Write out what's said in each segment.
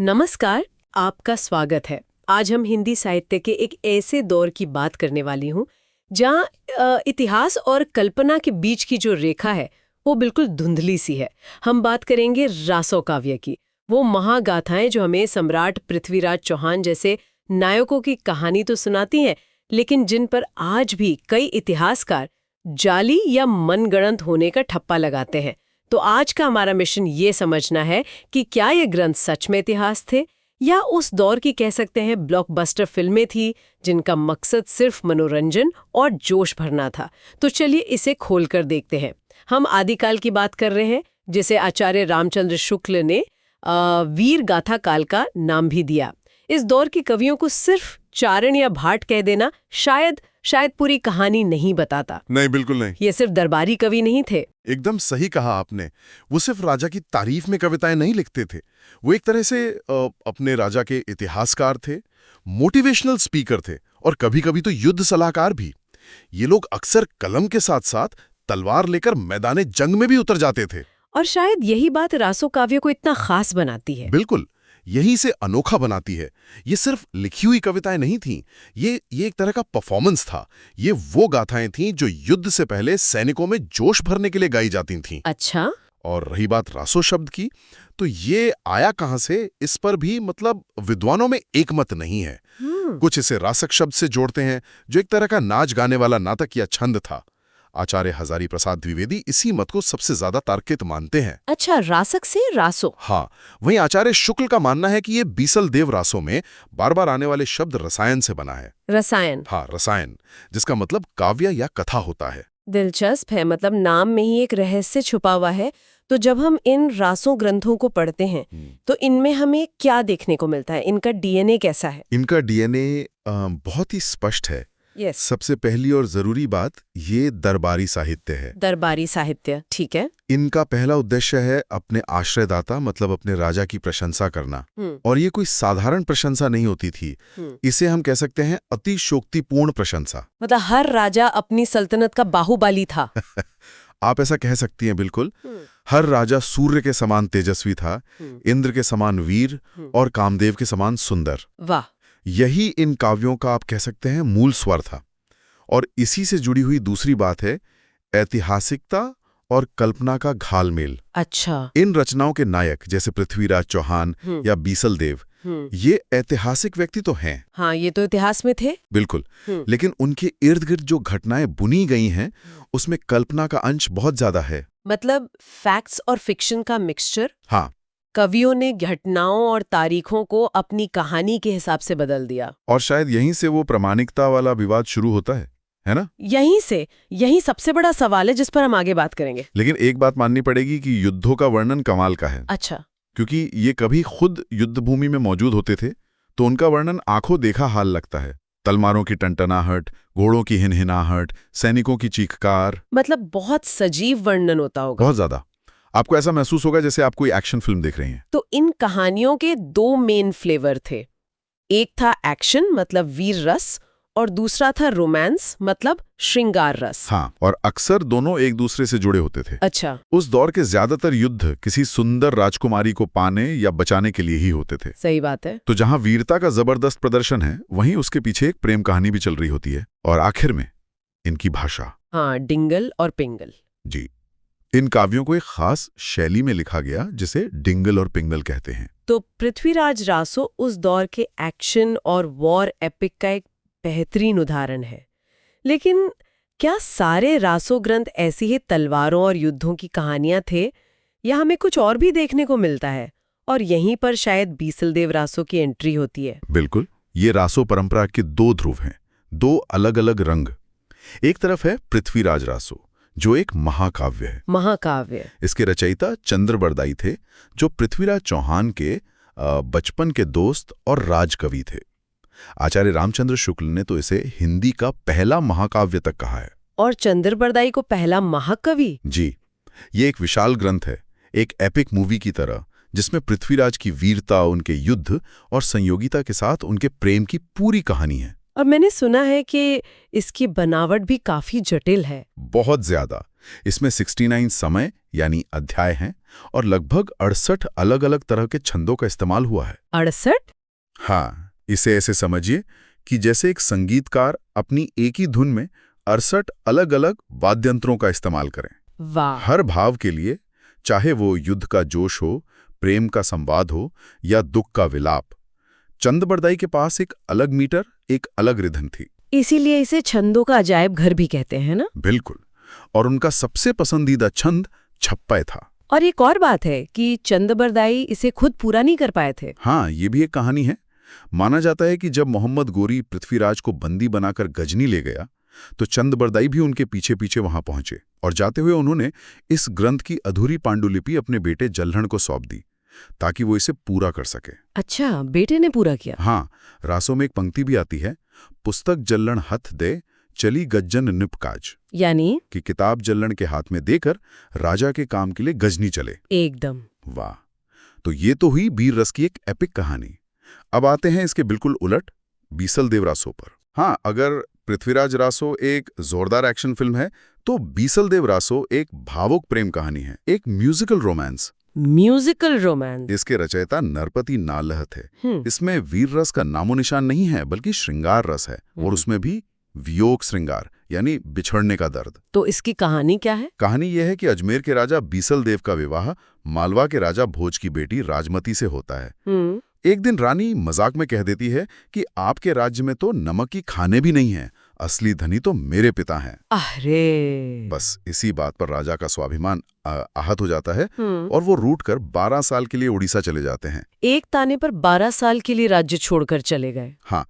नमस्कार, आपका स्वागत है। आज हम हिंदी साहित्य के एक ऐसे दौर की बात करने वाली हूँ जहाँ इतिहास और कल्पना के बीच की जो रेखा है वो बिल्कुल धुंधली सी है। हम बात करेंगे रासो काव्य की, वो महागाथाएं जो हमें सम्राट पृथ्वीराज चौहान जैसे नायकों की कहानी तो सुनाती हैं, लेकिन जिन पर आज भी कई इतिहासकार जाली या मनगढ़ंत होने का ठप्पा लगाते हैं। तो आज का हमारा मिशन ये समझना है कि क्या ये ग्रंथ सच में इतिहास थे या उस दौर की कह सकते हैं ब्लॉकबस्टर फिल्में थी जिनका मकसद सिर्फ मनोरंजन और जोश भरना था। तो चलिए इसे खोलकर देखते हैं। हम आदिकाल की बात कर रहे हैं, जिसे आचार्य रामचंद्र शुक्ल ने वीर गाथा काल का नाम भी दिया। इस दौर के कवियों को सिर्फ चारण या भाट कह देना शायद पूरी कहानी नहीं बताता। नहीं, बिल्कुल नहीं। ये सिर्फ दरबारी कवि नहीं थे। एकदम सही कहा आपने। वो सिर्फ राजा की तारीफ में कविताएं नहीं लिखते थे, वो एक तरह से अपने राजा के इतिहासकार थे, मोटिवेशनल स्पीकर थे और कभी कभी तो युद्ध सलाहकार भी। ये लोग अक्सर कलम के साथ साथ तलवार लेकर मैदाने जंग में भी उतर जाते थे। और शायद यही बात रासो काव्य को इतना खास बनाती है। बिल्कुल, यही से अनोखा बनाती है। ये सिर्फ लिखी हुई कविताएं नहीं थीं, ये एक तरह का परफॉर्मेंस था। ये वो गाथाएं थीं जो युद्ध से पहले सैनिकों में जोश भरने के लिए गाई जाती थीं। अच्छा। और रही बात रासो शब्द की, तो ये आया कहां से, इस पर भी विद्वानों में एकमत नहीं है। कुछ इसे रासक शब्द से जोड़ते हैं, जो एक तरह का नाच गाने वाला नाटक या छंद था। आचार्य हजारी प्रसाद द्विवेदी इसी मत को सबसे ज्यादा तार्किक मानते हैं। अच्छा, रासक से रासो। हाँ, वहीं आचार्य शुक्ल का मानना है कि ये बीसल देव रासों में बार बार आने वाले शब्द रसायन से बना है। रसायन? हाँ, रसायन, जिसका मतलब काव्य या कथा होता है। दिलचस्प है, मतलब नाम में ही एक रहस्य छुपा हुआ है। तो जब हम इन रासो ग्रंथों को पढ़ते हैं तो इनमें हमें क्या देखने को मिलता है? इनका डीएनए कैसा है? इनका डीएनए बहुत ही स्पष्ट है। Yes. सबसे पहली और जरूरी बात, ये दरबारी साहित्य है। दरबारी साहित्य, ठीक है। इनका पहला उद्देश्य है अपने आश्रयदाता अपने राजा की प्रशंसा करना। और ये कोई साधारण प्रशंसा नहीं होती थी। इसे हम कह सकते हैं अतिशोक्तिपूर्ण प्रशंसा। मतलब हर राजा अपनी सल्तनत का बाहुबली था। आप ऐसा कह सकती हैं, बिल्कुल। हर राजा सूर्य के समान तेजस्वी था, इंद्र के समान वीर और कामदेव के समान सुंदर। वाह। यही इन काव्यों का आप कह सकते हैं मूल स्वर था। और इसी से जुड़ी हुई दूसरी बात है ऐतिहासिकता और कल्पना का घालमेल। अच्छा। इन रचनाओं के नायक जैसे पृथ्वीराज चौहान या बीसल देव, ये ऐतिहासिक व्यक्ति तो हैं। हाँ, ये तो इतिहास में थे। बिल्कुल। लेकिन उनके इर्द गिर्द जो घटनाएं बुनी गई हैं, उसमें कल्पना का अंश बहुत ज्यादा है। मतलब फैक्ट्स और फिक्शन का मिक्सचर। हाँ। कवियों ने घटनाओं और तारीखों को अपनी कहानी के हिसाब से बदल दिया। और शायद यहीं से वो प्रामाणिकता वाला विवाद शुरू होता है ना? यही सबसे बड़ा सवाल है जिस पर हम आगे बात करेंगे। लेकिन एक बात माननी पड़ेगी कि युद्धों का वर्णन कमाल का है। अच्छा। क्योंकि ये कभी खुद युद्ध भूमि में मौजूद होते थे, तो उनका वर्णन आंखों देखा हाल लगता है। तलवारों की टनटनाहट, घोड़ों की हिनहिनाहट, सैनिकों की चीखकार। मतलब बहुत सजीव वर्णन होता होगा। बहुत ज्यादा। आपको ऐसा महसूस होगा जैसे आप कोई एक्शन फिल्म देख रही हैं। तो इन कहानियों के दो मेन फ्लेवर थे। एक था एक्शन मतलब वीर रस, और दूसरा था रोमांस मतलब श्रृंगार रस। हाँ, और अक्सर दोनों एक दूसरे से जुड़े होते थे। अच्छा। उस दौर के ज्यादातर युद्ध किसी सुंदर राजकुमारी को पाने या बचाने के लिए ही होते थे। सही बात है। तो जहां वीरता का जबरदस्त प्रदर्शन है, वहीं उसके पीछे एक प्रेम कहानी भी चल रही होती है। और आखिर में इनकी भाषा। हाँ, डिंगल और पिंगल। जी। इन काव्यों को एक खास शैली में लिखा गया जिसे डिंगल और पिंगल कहते हैं। तो पृथ्वीराज रासो उस दौर के एक्शन और वॉर एपिक का एक बेहतरीन उदाहरण है। लेकिन क्या सारे रासो ग्रंथ ऐसी ही तलवारों और युद्धों की कहानियां थे, या हमें कुछ और भी देखने को मिलता है? और यहीं पर शायद बीसल देव रासो की एंट्री होती है। बिल्कुल। ये रासो परंपरा के दो ध्रुव हैं, दो अलग अलग रंग। एक तरफ है पृथ्वीराज रासो, जो एक महाकाव्य है। महाकाव्य। इसके रचयिता चंद्र बरदाई थे, जो पृथ्वीराज चौहान के बचपन के दोस्त और राजकवि थे। आचार्य रामचंद्र शुक्ल ने तो इसे हिंदी का पहला महाकाव्य तक कहा है। और चंद्र बरदाई को पहला महाकवि? जी। ये एक विशाल ग्रंथ है, एक एपिक मूवी की तरह, जिसमें पृथ्वीराज की वीरता, उनके युद्ध और संयोगिता के साथ उनके प्रेम की पूरी कहानी है। और मैंने सुना है कि इसकी बनावट भी काफी जटिल है। बहुत ज्यादा। इसमें 69 समय यानी अध्याय हैं और लगभग 68 अलग-अलग तरह के छंदों का इस्तेमाल हुआ है। 68? हाँ, इसे ऐसे समझिए कि जैसे एक संगीतकार अपनी एक ही धुन में 68 अलग-अलग वाद्यंत्रों का इस्तेमाल करें। वाह। हर भाव के लिए, चाहे वो युद्ध का जोश हो, प्रेम का संवाद हो या दुख का विलाप, चंद बरदाई के पास एक अलग मीटर, एक अलग रिधम थी। इसीलिए इसे छंदों का अजायब घर भी कहते हैं ना? बिल्कुल। और उनका सबसे पसंदीदा छंद छप्पय था। और एक और बात है कि चंद बरदाई इसे खुद पूरा नहीं कर पाए थे। हाँ, ये भी एक कहानी है। माना जाता है कि जब मोहम्मद गोरी पृथ्वीराज को बंदी बनाकर गजनी ले गया, तो चंद बरदाई भी उनके पीछे पीछे वहां पहुंचे और जाते हुए उन्होंने इस ग्रंथ की अधूरी पांडुलिपि अपने बेटे जल्हण को सौंप दी ताकि वो इसे पूरा कर सके। अच्छा, बेटे ने पूरा किया? हाँ, रासों में एक पंक्ति भी आती है, पुस्तक जल्हण हथ दे चली गज्जन निपकाज, यानी कि किताब जल्हण के हाथ में देकर राजा के काम के लिए गजनी चले। एकदम। वाह। तो ये तो हुई वीर रस की एक एपिक कहानी। अब आते हैं इसके बिल्कुल उलट, बीसल देव रासो पर। हाँ, अगर पृथ्वीराज रासो एक जोरदार एक्शन फिल्म है, तो बीसल देव रासो एक भावुक प्रेम कहानी है, एक म्यूजिकल रोमांस। Musical romance. इसके रचयिता नरपति नालह थे। इसमें वीर रस का नामो निशान नहीं है, बल्कि श्रृंगार रस है, और उसमें भी वियोग श्रृंगार यानी बिछड़ने का दर्द। तो इसकी कहानी क्या है? कहानी यह है कि अजमेर के राजा बीसल देव का विवाह मालवा के राजा भोज की बेटी राजमती से होता है। एक दिन रानी मजाक में कह देती है कि आपके राज्य में तो नमक की खाने भी नहीं है, असली धनी तो मेरे पिता हैं। अरे! बस इसी बात पर राजा का स्वाभिमान आहत हो जाता है और वो रूठकर 12 साल के लिए उड़ीसा चले जाते हैं। एक ताने पर 12 साल के लिए राज्य छोड़कर चले गए। हाँ,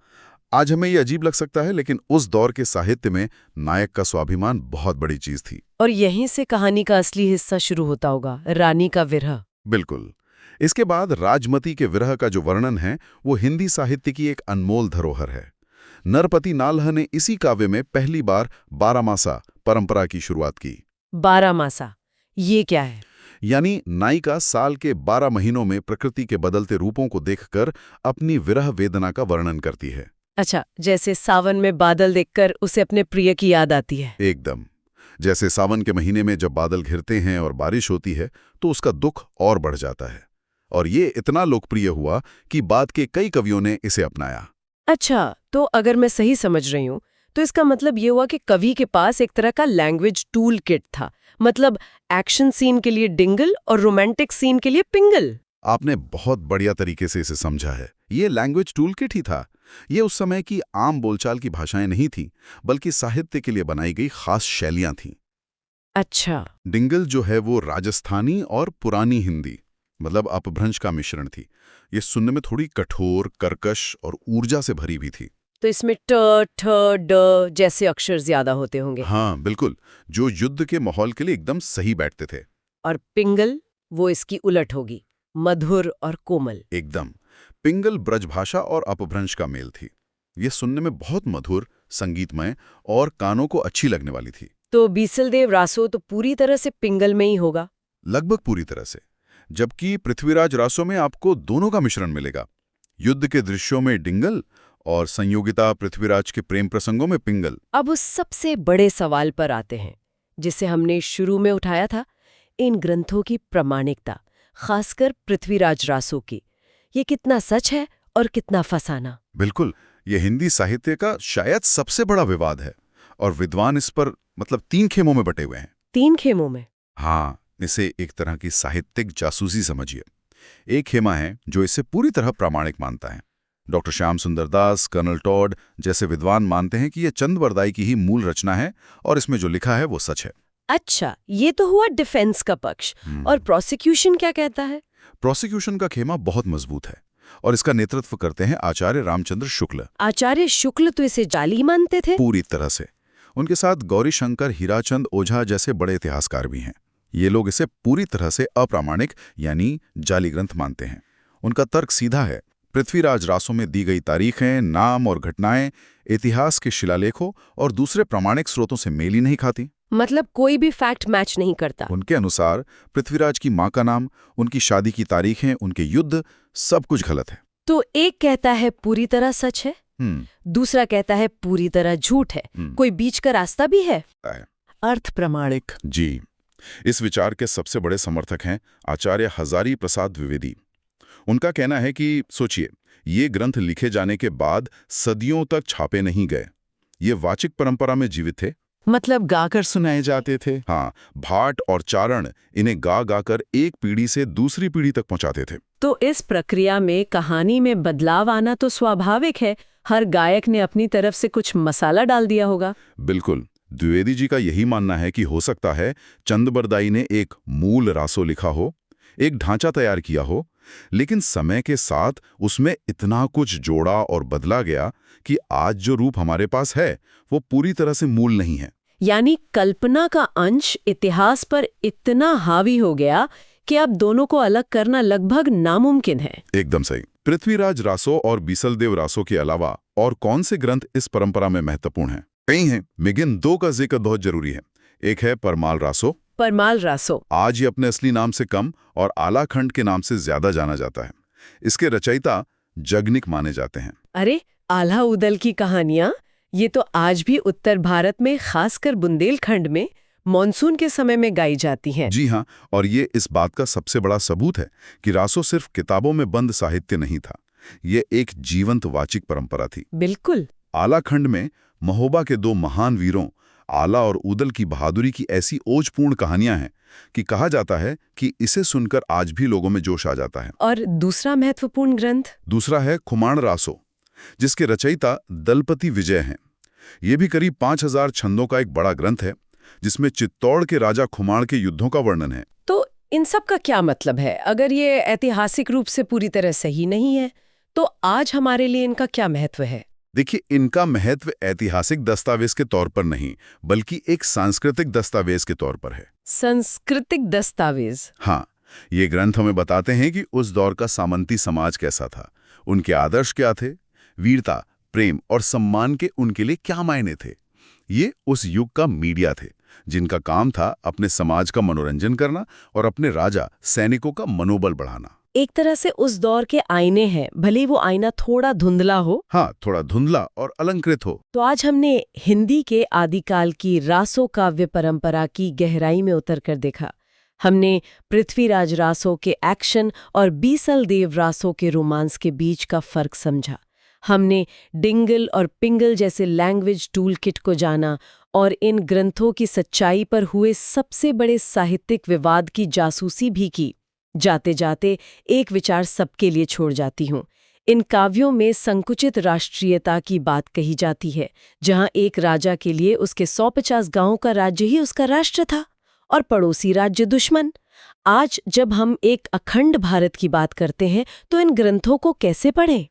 आज हमें ये अजीब लग सकता है, लेकिन उस दौर के साहित्य में नायक का स्वाभिमान बहुत बड़ी चीज थी। और यहीं से कहानी का असली हिस्सा शुरू होता होगा, रानी का विरह। बिल्कुल। इसके बाद राजमती के विरह का जो वर्णन है, वो हिंदी साहित्य की एक अनमोल धरोहर है। नरपति नालह ने इसी काव्य में पहली बार 12 मासा परंपरा की शुरुआत की। 12 मासा, ये क्या है? यानी नायिका साल के 12 महीनों में प्रकृति के बदलते रूपों को देखकर अपनी विरह वेदना का वर्णन करती है। अच्छा, जैसे सावन में बादल देखकर उसे अपने प्रिय की याद आती है। एकदम। जैसे सावन के महीने में जब बादल घिरते हैं और बारिश होती है, तो उसका दुख और बढ़ जाता है। और ये इतना लोकप्रिय हुआ कि बाद के कई कवियों ने इसे अपनाया। अच्छा, तो अगर मैं सही समझ रही हूँ, तो इसका मतलब ये हुआ कि कवि के पास एक तरह का लैंग्वेज टूल किट था। मतलब एक्शन सीन के लिए डिंगल और रोमांटिक सीन के लिए पिंगल। आपने बहुत बढ़िया तरीके से इसे समझा है। ये लैंग्वेज टूल किट ही था। ये उस समय की आम बोलचाल की भाषाएं नहीं थीं, बल्कि साहित्य के लिए बनाई गई खास शैलियां थीं। अच्छा। डिंगल जो है वो राजस्थानी और पुरानी हिंदी, मतलब अपभ्रंश का मिश्रण थी। ये सुनने में थोड़ी कठोर, कर्कश और ऊर्जा से भरी भी थी। तो इसमें ट, ठ, ड जैसे अक्षर ज्यादा होते होंगे। हाँ, बिल्कुल, जो युद्ध के माहौल के लिए एकदम सही बैठते थे। और पिंगल, वो इसकी उलट होगी, मधुर और कोमल। एकदम। पिंगल ब्रजभाषा और अपभ्रंश का मेल थी। ये सुनने में बहुत मधुर, संगीतमय और कानों को अच्छी लगने वाली थी। तो बीसल देव रासो तो पूरी तरह से पिंगल में ही होगा। लगभग पूरी तरह से। जबकि पृथ्वीराज रासो में आपको दोनों का मिश्रण मिलेगा। युद्ध के दृश्यों में डिंगल और संयोगिता पृथ्वीराज के प्रेम प्रसंगों में पिंगल। अब उस सबसे बड़े सवाल पर आते हैं, जिसे हमने शुरू में उठाया था, इन ग्रंथों की प्रामाणिकता, खासकर पृथ्वीराज रासो की। ये कितना सच है और कितना फसाना। बिल्कुल, ये हिंदी साहित्य का शायद सबसे बड़ा विवाद है, और विद्वान इस पर 3 खेमों में बटे हुए हैं। 3 खेमों में? हाँ, इसे एक तरह की साहित्यिक जासूसी समझिए। एक खेमा है जो इसे पूरी तरह प्रामाणिक मानता है। डॉक्टर श्याम सुंदर दास, कर्नल टॉड जैसे विद्वान मानते हैं कि यह चंद बरदाई की ही मूल रचना है और इसमें जो लिखा है वो सच है। अच्छा, ये तो हुआ डिफेंस का पक्ष। और प्रोसिक्यूशन क्या कहता है? प्रोसिक्यूशन का खेमा बहुत मजबूत है और इसका नेतृत्व करते हैं आचार्य रामचंद्र शुक्ल। आचार्य शुक्ल तो इसे जाली मानते थे? पूरी तरह से। उनके साथ गौरी शंकर, हीराचंद ओझा जैसे बड़े इतिहासकार भी हैं। ये लोग इसे पूरी तरह से अप्रामाणिक यानी जाली ग्रंथ मानते हैं। उनका तर्क सीधा है। पृथ्वीराज रासो में दी गई तारीखें, नाम और घटनाएं इतिहास के शिलालेखों और दूसरे प्रामाणिक स्रोतों से मेल ही नहीं खाती। मतलब कोई भी फैक्ट मैच नहीं करता। उनके अनुसार पृथ्वीराज की मां का नाम, उनकी शादी की तारीखें, उनके युद्ध, सब कुछ गलत है। तो एक कहता है पूरी तरह सच है, दूसरा कहता है पूरी तरह झूठ है। कोई बीच का रास्ता भी है? अर्थ प्रमाणिक। जी, इस विचार के सबसे बड़े समर्थक हैं आचार्य हजारी प्रसाद द्विवेदी। उनका कहना है कि सोचिए, ये ग्रंथ लिखे जाने के बाद सदियों तक छापे नहीं गए। ये वाचिक परंपरा में जीवित थे, मतलब गाकर सुनाए जाते थे। हाँ, भाट और चारण इन्हें गा गाकर एक पीढ़ी से दूसरी पीढ़ी तक पहुंचाते थे। तो इस प्रक्रिया में कहानी में बदलाव आना तो स्वाभाविक है। हर गायक ने अपनी तरफ से कुछ मसाला डाल दिया होगा। बिल्कुल। द्विवेदी जी का यही मानना है कि हो सकता है चंदबरदाई ने एक मूल रासो लिखा हो, एक ढांचा तैयार किया हो, लेकिन समय के साथ उसमें इतना कुछ जोड़ा और बदला गया कि आज जो रूप हमारे पास है वो पूरी तरह से मूल नहीं है। यानी कल्पना का अंश इतिहास पर इतना हावी हो गया कि अब दोनों को अलग करना लगभग नामुमकिन है। एकदम सही। पृथ्वीराज रासो और बीसलदेव रासो के अलावा और कौन से ग्रंथ इस परंपरा में महत्वपूर्ण हैं? कई हैं, लेकिन दो का जिक्र बहुत जरूरी है। एक है परमाल रासो। परमाल रासो आज ये अपने असली नाम से कम और आलाखंड के नाम से ज्यादा जाना जाता है। इसके रचयिता जगनिक माने जाते हैं। अरे, आल्हा उदल की कहानियां, ये तो आज भी उत्तर भारत में, खासकर बुंदेलखंड में मॉनसून के समय में गाई जाती हैं। जी हाँ, और ये इस बात का सबसे बड़ा सबूत है कि रासो सिर्फ किताबों में बंद साहित्य नहीं था, ये एक जीवंत वाचिक परंपरा थी। बिल्कुल। आलाखंड में महोबा के दो महान वीरों आला और उदल की बहादुरी की ऐसी ओजपूर्ण कहानियां हैं कि कहा जाता है कि इसे सुनकर आज भी लोगों में जोश आ जाता है। और दूसरा महत्वपूर्ण ग्रंथ? दूसरा है खुमाण रासो, जिसके रचयिता दलपति विजय हैं। ये भी करीब 5000 छंदों का एक बड़ा ग्रंथ है, जिसमें चित्तौड़ के राजा खुमाण के युद्धों का वर्णन है। तो इन सब का क्या मतलब है? अगर ये ऐतिहासिक रूप से पूरी तरह सही नहीं है, तो आज हमारे लिए इनका क्या महत्व है? देखिए, इनका महत्व ऐतिहासिक दस्तावेज के तौर पर नहीं, बल्कि एक सांस्कृतिक दस्तावेज के तौर पर है। सांस्कृतिक दस्तावेज? हाँ, ये ग्रंथ हमें बताते हैं कि उस दौर का सामंती समाज कैसा था, उनके आदर्श क्या थे, वीरता, प्रेम और सम्मान के उनके लिए क्या मायने थे। ये उस युग का मीडिया थे, जिनका काम था अपने समाज का मनोरंजन करना और अपने राजा सैनिकों का मनोबल बढ़ाना। एक तरह से उस दौर के आईने हैं, भले वो आईना थोड़ा धुंधला हो। हाँ, थोड़ा धुंधला और अलंकृत हो। तो आज हमने हिंदी के आदिकाल की रासो काव्य परंपरा की गहराई में उतरकर देखा। हमने पृथ्वीराज रासो के एक्शन और बीसलदेव रासो के रोमांस के बीच का फर्क समझा। हमने डिंगल और पिंगल जैसे लैंग्वेज टूल किट को जाना और इन ग्रंथों की सच्चाई पर हुए सबसे बड़े साहित्यिक विवाद की जासूसी भी की। जाते जाते एक विचार सबके लिए छोड़ जाती हूँ। इन काव्यों में संकुचित राष्ट्रीयता की बात कही जाती है, जहाँ एक राजा के लिए उसके 150 गांवों का राज्य ही उसका राष्ट्र था और पड़ोसी राज्य दुश्मन। आज जब हम एक अखंड भारत की बात करते हैं, तो इन ग्रंथों को कैसे पढ़ें?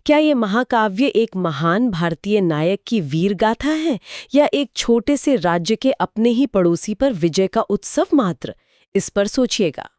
क्या ये महाकाव्य एक महान भारतीय नायक की वीर गाथा है, या एक छोटे से राज्य के अपने ही पड़ोसी पर विजय का उत्सव मात्र? इस पर सोचिएगा।